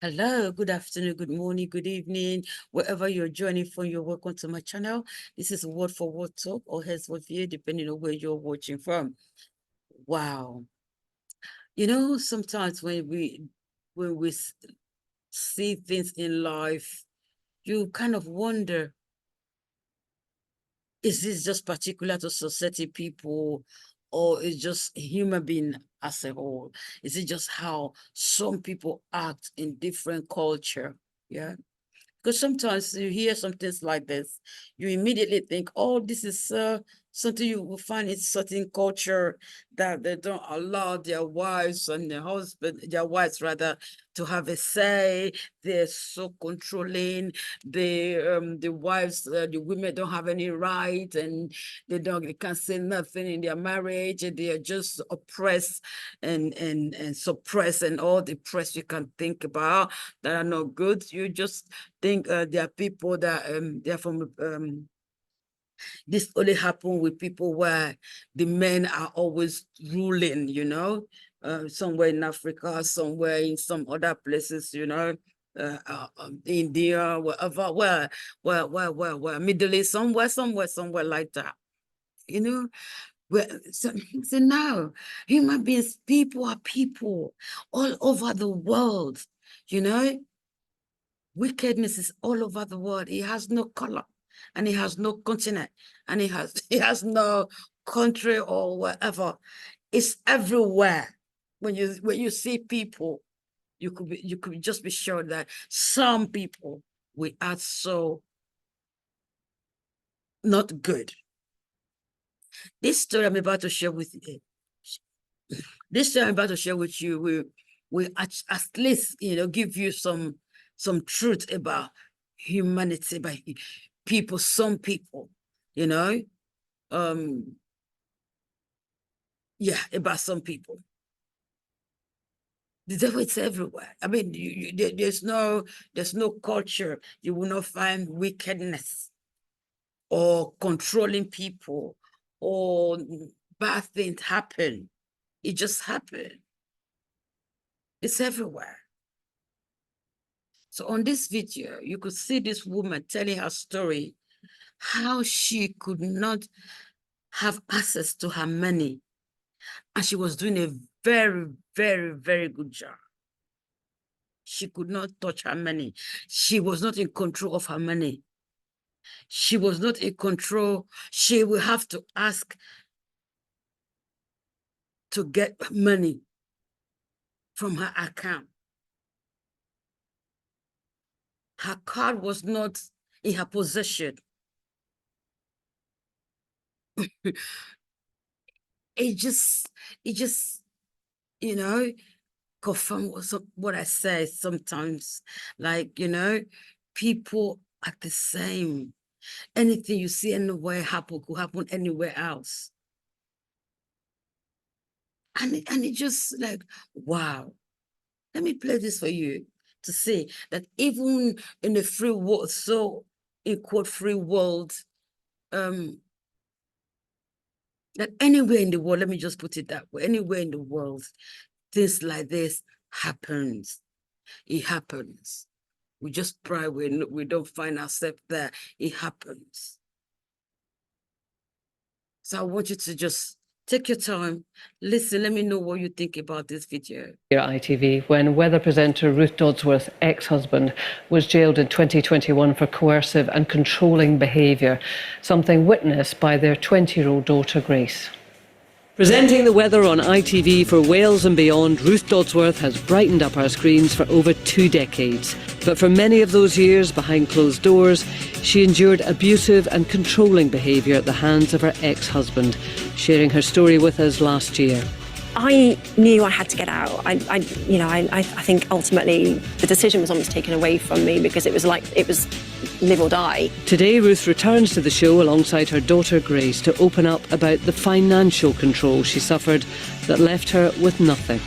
Hello, good afternoon, good morning, good evening, wherever you're joining from, you're welcome to my channel. This is Word for Word Talk or Heads for View, depending on where you're watching from. Wow. You know, sometimes when we see things in life, you kind of wonder, is this just particular to society people, or is just human being as a whole? Is it just how some people act in different culture? Yeah. Because sometimes you hear some things like this, you immediately think, oh, this is something you will find in certain culture, that they don't allow their wives and their wives rather, to have a say. They're so controlling. The wives, the women don't have any right, and they can't say nothing in their marriage, and they are just oppressed and suppressed, and all the press you can think about that are not good. You just think there are people that they're from this only happen with people where the men are always ruling, you know, somewhere in Africa, somewhere in some other places, you know, India, wherever, where Middle East, somewhere like that, you know. So now human beings, people are people all over the world, you know. Wickedness is all over the world. It has no color, and it has no continent, and it has no country or whatever. It's everywhere. When you see people, you could just be sure that some people we are so not good. This story I'm about to share with you, will at least, you know, give you some truth about humanity, by people, some people, you know, yeah, about some people. The devil is everywhere. I mean, there's no culture you will not find wickedness or controlling people or bad things happen. It just happened. It's everywhere. So on this video, you could see this woman telling her story, how she could not have access to her money, and she was doing a very, very, very good job. She could not touch her money. She was not in control of her money. She was not in control. She will have to ask to get money from her account. Her card was not in her possession. it just, you know, confirm what I say sometimes. Like, you know, people are the same. Anything you see anywhere happen could happen anywhere else. And it just like, wow. Let me play this for you to see that even in a free world, so in quote free world, that anywhere in the world, let me just put it that way, anywhere in the world, things like this happens. It happens. We just pray we don't find ourselves there. It happens. So I want you to just take your time, listen, let me know what you think about this video. ITV, when weather presenter Ruth Dodsworth's ex-husband was jailed in 2021 for coercive and controlling behaviour, something witnessed by their 20-year-old daughter Grace. Presenting the weather on ITV for Wales and beyond, Ruth Dodsworth has brightened up our screens for over 2 decades. But for many of those years behind closed doors, she endured abusive and controlling behaviour at the hands of her ex-husband, sharing her story with us last year. I knew I had to get out. I think ultimately the decision was almost taken away from me, because it was live or die. Today, Ruth returns to the show alongside her daughter Grace to open up about the financial control she suffered that left her with nothing.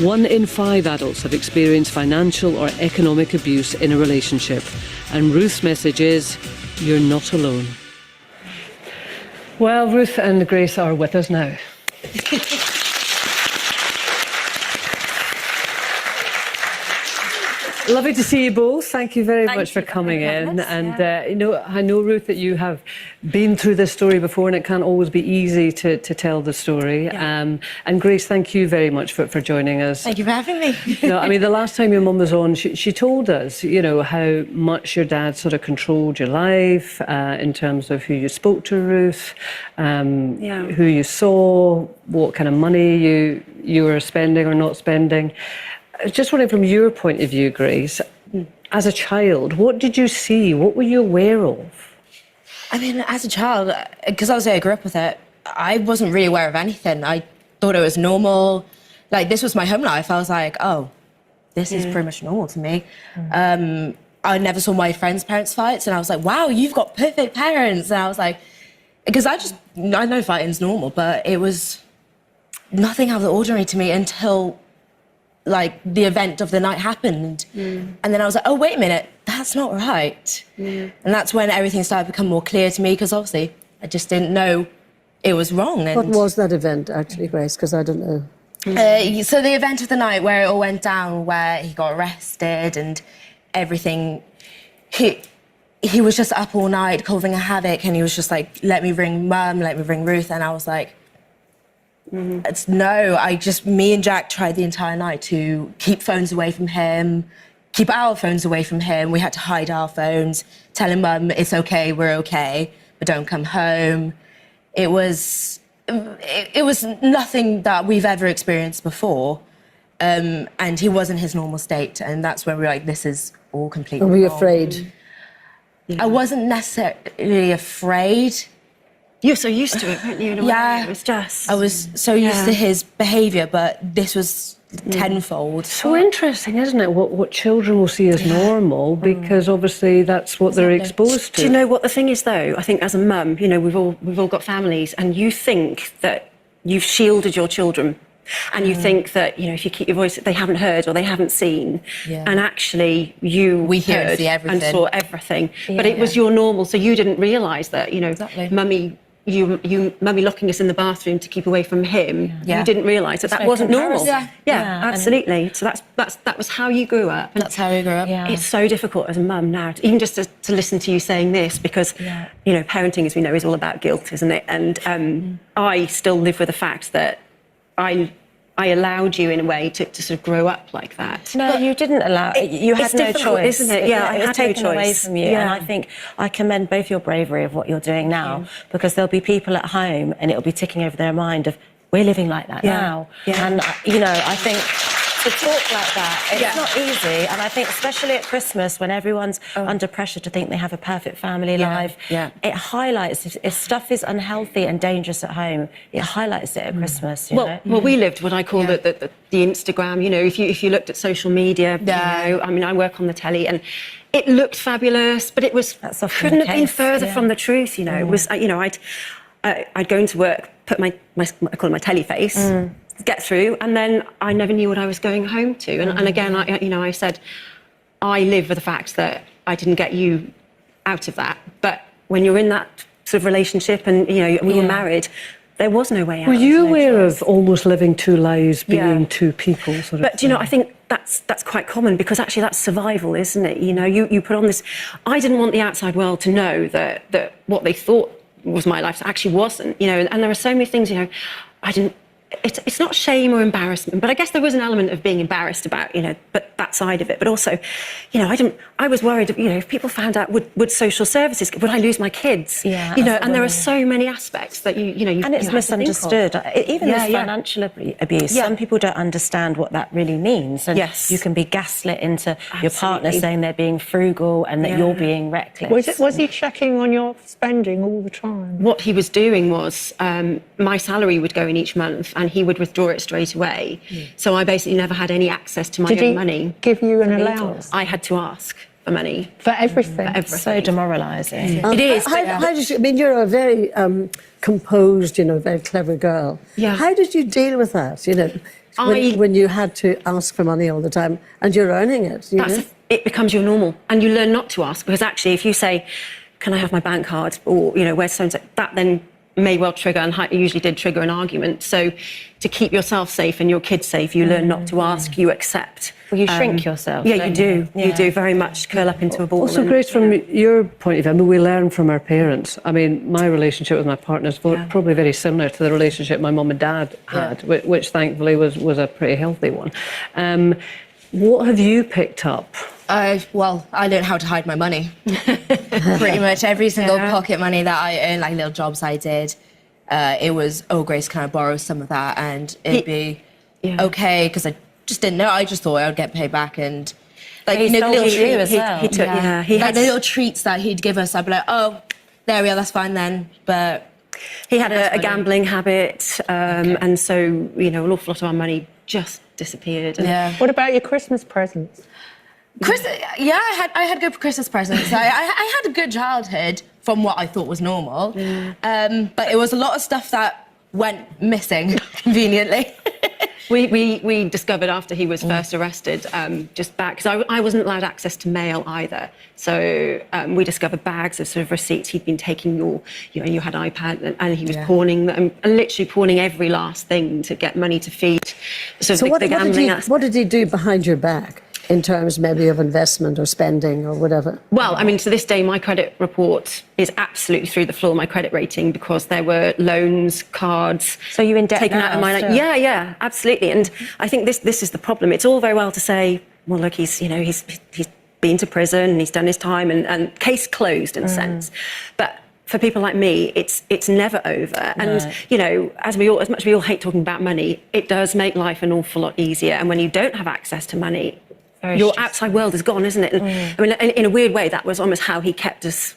1 in 5 adults have experienced financial or economic abuse in a relationship. And Ruth's message is, you're not alone. Well, Ruth and Grace are with us now. Lovely to see you both. Thank you very much for you for coming having in. us, And, yeah. I know, Ruth, that you have been through this story before and it can't always be easy to tell the story. Yeah. And Grace, thank you very much for joining us. Thank you for having me. No, I mean, the last time your mum was on, she told us, how much your dad sort of controlled your life in terms of who you spoke to, Ruth, who you saw, what kind of money you were spending or not spending. I was just wondering, from your point of view, Grace, as a child, what did you see? What were you aware of? I mean, as a child, because obviously I grew up with it, I wasn't really aware of anything. I thought it was normal. Like, this was my home life. I was like, oh, this is pretty much normal to me. I never saw my friends' parents fight, and I was like, wow, you've got perfect parents. And I was like, because I know fighting's normal, but it was nothing out of the ordinary to me until, like, the event of the night happened. And then I was like, oh, wait a minute, that's not right. And that's when everything started to become more clear to me, because obviously I just didn't know it was wrong. And what was that event, actually, Grace? Because I don't know. So the event of the night where it all went down, where he got arrested and everything, he was just up all night causing a havoc, and he was just like, let me ring Mum, let me ring Ruth. And I was like, me and Jack tried the entire night to keep phones away from him, keep our phones away from him. We had to hide our phones, tell him, Mum, it's okay, we're okay, but don't come home. It was nothing that we've ever experienced before. And he was in his normal state. And that's when we were like, this is all completely Were you wrong. afraid? I wasn't necessarily afraid. You're so used to it, weren't you? In a way? Yeah. It was just... I was so used to his behaviour, but this was tenfold. So interesting, isn't it? What children will see as normal, because obviously that's what they're exposed to. Do you know what the thing is, though? I think as a mum, we've all got families, and you think that you've shielded your children, and you think that if you keep your voice, they haven't heard or they haven't seen, and actually we hear and heard see everything. and saw everything, but it was your normal, so you didn't realise that Exactly. Mummy. Mummy locking us in the bathroom to keep away from him. Yeah. You didn't realise that wasn't normal. Yeah. Yeah, absolutely. So that was how you grew up. And That's how we grew up. Yeah. it's so difficult as a mum now, even just to listen to you saying this, because parenting, as we know, is all about guilt, isn't it? And I still live with the fact that I allowed you in a way to sort of grow up like that. No, you didn't allow. You had it's no difficult, choice, isn't it? Yeah, I it was had no taken away choice. from you, and I think I commend both your bravery of what you're doing now, because there'll be people at home, and it'll be ticking over their mind of, we're living like that now, and I think to talk like that, it's not easy, and I think especially at Christmas when everyone's under pressure to think they have a perfect family life, it highlights if stuff is unhealthy and dangerous at home, it highlights it at Christmas. You know? Well, we lived what I call the Instagram. If you looked at social media, I mean, I work on the telly, and it looked fabulous, but it was couldn't have been further from the truth. It was I'd go into work, put my I call it my telly face. Get through, and then I never knew what I was going home to. And again, I said, I live with the fact that I didn't get you out of that. But when you're in that sort of relationship, and we were married, there was no way out. Were you aware of almost living two lives, being two people? But I think that's quite common, because actually that's survival, isn't it? You put on this. I didn't want the outside world to know that what they thought was my life actually wasn't. And there are so many things. I didn't. It's not shame or embarrassment, but I guess there was an element of being embarrassed about, but that side of it. But also, I was worried, if people found out, would social services, would I lose my kids? Yeah, and there are so many aspects that and it's misunderstood. Even this financial abuse, some people don't understand what that really means. And you can be gaslit into your partner saying they're being frugal and that you're being reckless. Was he checking on your spending all the time? What he was doing was, my salary would go in each month, and he would withdraw it straight away. So I basically never had any access to my own money. Did he give you an allowance? I had to ask for money. For everything? For everything. So demoralising. It is. How did you, you're a very composed, very clever girl. Yeah. How did you deal with that, when you had to ask for money all the time and you're earning it, It becomes your normal, and you learn not to ask, because actually if you say, can I have my bank card, or, where's so-and-so, that then may well trigger, and usually did trigger, an argument. So to keep yourself safe and your kids safe, you learn not to ask, you accept Well, you shrink yourself. Yeah, you don't do. You Yeah. do very much curl up into a ball. Also, and- Grace, from your point of view, I mean, we learn from our parents. I mean, my relationship with my partner is probably very similar to the relationship my mum and dad had, which thankfully was a pretty healthy one. What have you picked up? Well, I learned how to hide my money. Pretty much every single pocket money that I earned, like little jobs I did, it was, oh, Grace, can I borrow some of that? And it'd be okay, because I just didn't know. I just thought I would get paid back. And like, He you know, stole little from you treat, as well. He took, he like had the little treats that he'd give us, I'd be like, oh, there we are, that's fine then. But He had a gambling habit, and so, you know, an awful lot of our money just disappeared. And What about your Christmas presents? I had good Christmas presents. I had a good childhood from what I thought was normal. But it was a lot of stuff that went missing conveniently. we discovered after he was first arrested, just back, because I wasn't allowed access to mail either. So we discovered bags of sort of receipts. He'd been taking you had iPad, and he was pawning them, and literally pawning every last thing to get money to feed sort of the gambling aspect. What did he do behind your back in terms maybe of investment or spending or whatever? Well, I mean, to this day, my credit report is absolutely through the floor, my credit rating, because there were loans, cards. So you in debt taken now out of my still? Yeah, absolutely. And I think this is the problem. It's all very well to say, well, look, he's been to prison and he's done his time and case closed in a sense. But for people like me, it's never over. And you know, as much as we all hate talking about money, it does make life an awful lot easier. And when you don't have access to money, your outside world is gone, isn't it? And, I mean, in a weird way, that was almost how he kept us,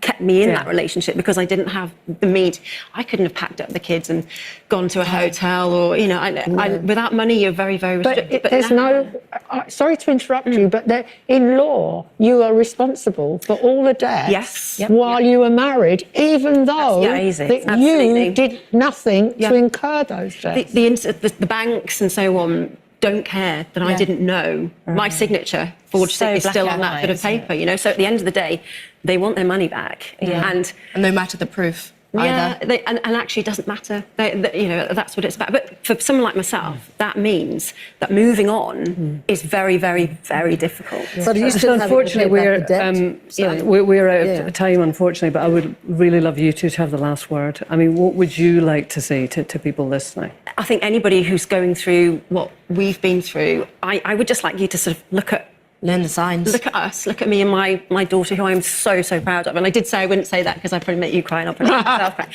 kept me in that relationship, because I didn't have the means. I couldn't have packed up the kids and gone to a hotel, or you know, without money, you're very, very restricted. But there's no. Sorry to interrupt you, but in law, you are responsible for all the debts while you were married, even though that you did nothing to incur those debts. The banks and so on don't care that I didn't know. My signature forged is still on that bit of paper, you know. So at the end of the day, they want their money back, and no matter the proof. And actually it doesn't matter. You know, that's what it's about. But for someone like myself, that means that moving on is very, very, very difficult. But you still unfortunately, we're out of time, unfortunately, but I would really love you two to have the last word. I mean, what would you like to say to people listening? I think anybody who's going through what we've been through, I would just like you to sort of learn the signs. Look at us, look at me and my daughter, who I'm so, so proud of. And I did say I wouldn't say that because I'd probably make you cry and I'll probably make myself cry.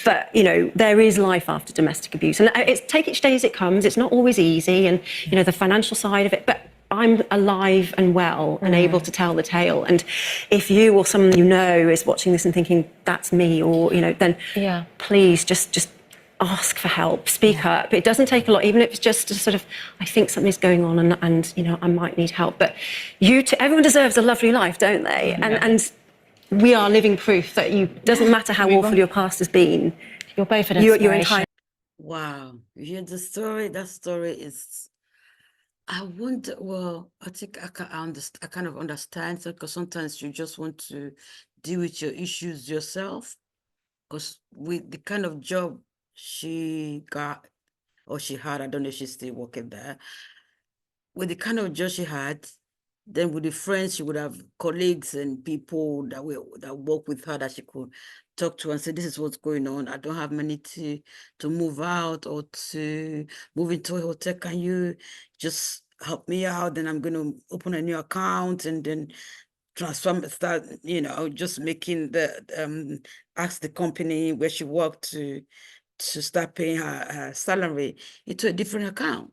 But, you know, there is life after domestic abuse. And take each day as it comes. It's not always easy, and, you know, the financial side of it. But I'm alive and well and able to tell the tale. And if you or someone you know is watching this and thinking, that's me, or, you know, then please just ask for help, speak up. It doesn't take a lot, even if it's just a sort of, I think something's going on and you know, I might need help. But everyone deserves a lovely life, don't they? And we are living proof that doesn't matter how awful your past has been, you're both an you're entitled. Wow. You hear the story? That story is, I wonder, well, I think I kind of understand, because sometimes you just want to deal with your issues yourself, because with the kind of job she got, or she had, I don't know if she's still working there, with the kind of job she had, then with the friends, she would have colleagues and people that work with her that she could talk to and say, this is what's going on. I don't have money to move out or to move into a hotel. Can you just help me out? Then I'm going to open a new account and then start, you know, just making ask the company where she worked to start paying her salary into a different account.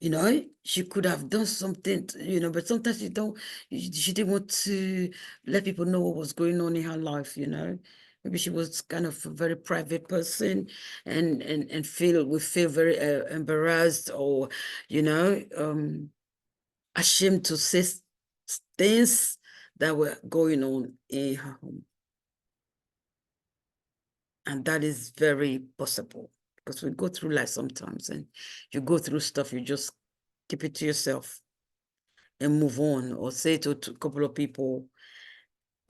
You know, she could have done something, you know, but sometimes she didn't want to let people know what was going on in her life, you know. Maybe she was kind of a very private person and would feel very embarrassed, or, you know, ashamed to say things that were going on in her home. And that is very possible, because we go through life sometimes, and you go through stuff, you just keep it to yourself and move on, or say it to a couple of people,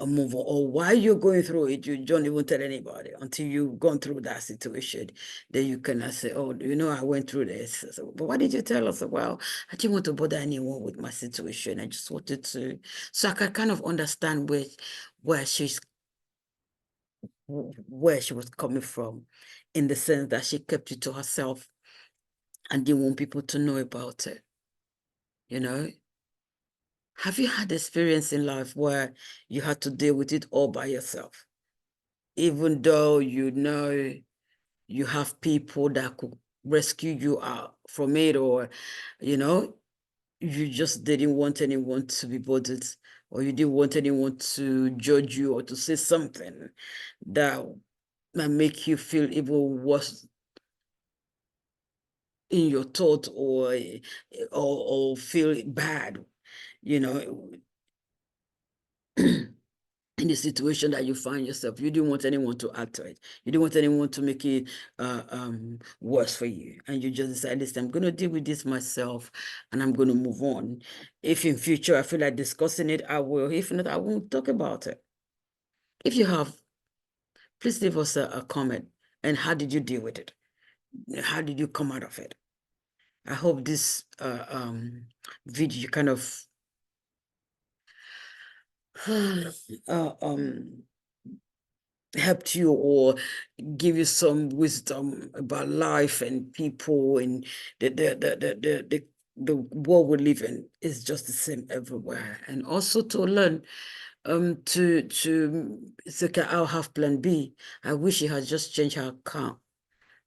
move on, or why you're going through it, you don't even tell anybody until you've gone through that situation. Then you cannot say, oh, you know, I went through this. So, but why did you tell us? Well, I didn't want to bother anyone with my situation. I just wanted to, so I can kind of understand where she was coming from, in the sense that she kept it to herself and didn't want people to know about it. You know? Have you had experience in life where you had to deal with it all by yourself? Even though you know you have people that could rescue you out from it, or, you know, you just didn't want anyone to be bothered, or you didn't want anyone to judge you or to say something that might make you feel even worse in your thought, or feel bad, you know, in the situation that you find yourself. You didn't want anyone to add to it. You didn't want anyone to make it worse for you. And you just decided, listen, I'm going to deal with this myself and I'm going to move on. If in future I feel like discussing it, I will. If not, I won't talk about it. If you have, please leave us a comment. And how did you deal with it? How did you come out of it? I hope this video kind of helped you, or give you some wisdom about life and people, and the world we live in is just the same everywhere. And also to learn it's okay, I'll have plan B. I wish she had just changed her account,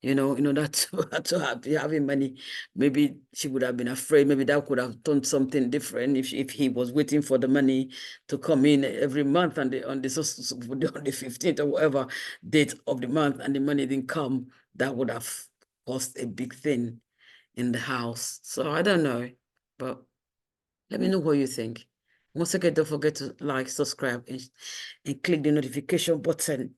you know, in order to have having money. Maybe she would have been afraid. Maybe that could have done something different if he was waiting for the money to come in every month, and on the 15th or whatever date of the month, and the money didn't come. That would have caused a big thing in the house. So I don't know, but let me know what you think. Once again, don't forget to like, subscribe, and click the notification button.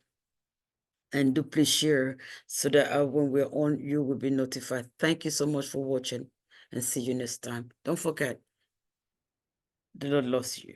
And do please share, so that when we're on, you will be notified. Thank you so much for watching, and see you next time. Don't forget, the Lord loves you.